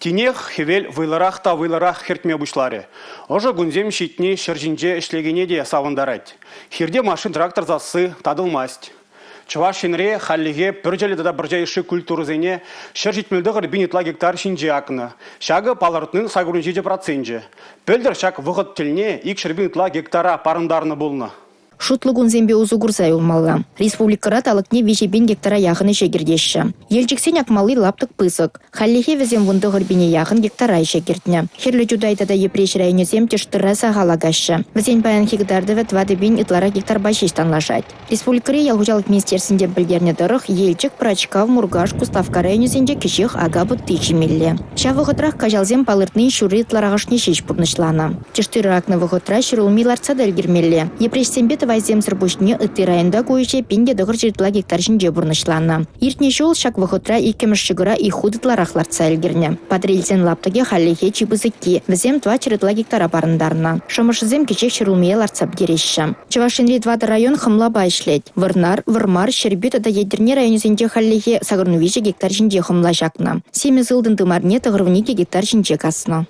Тинех хевел выларах та выларах хертме бушлары. Ожа гунзем щитни шержинже ишлегене де савындарать. Хирде машин трактор засы тадылмасть. Чувашинре халлиге пөржелі дада біржайшы культурызене шержитмелдіғыр бинетла гектар шинже акына. Шағы палартның сагурын 7%. Пөлдір шак вғыт тіліне икшір бинетла гектара парындарыны болны. Шутлыгун зембе узу гурзай улмалла. Республикара талыкне вежебен гектара яхыны шегердеші. Елчиксен акмалы лаптык пысык. Халлихе везем вунды гырбине яхын гектара шегердне. Херлі жудайда да епреш районе зем тештыра сагалагашы. Везен баян гектарды вет вадыбен итлара гектар башеш танлашать. Республикаре ялгужалык министерсінде білдерне дырых елчик прачкав мургаш куставка районе зенде кешех агабы 1000 милле. Ша вғытрах кажалзем палыртны шуры итларағашне шеш пурнышлана. Тештыры акны вғытра шырулмилар цадель гермелле. Епреш сембет вайзем сырбушне ыты районда көйше пенде дығыр жертіла гектар жинже бұрнышлана. Иртне жол шак вғытра икеміш шығыра и худытларақлар цайлгерне. Патрильсен лаптыге халлихе чибызыки. Візем тва чырытла гектара барындарна. Шамышызем кечек шырулмие ларцап дереші. Чавашинри двады район хымла байшлет. Вырнар, вырмар, шербет да едерне районезенде халлихе сагырнувиже гектар жинже хымла жақна. Семіз ылдын тымарне тығырвнике гектар жинже касна.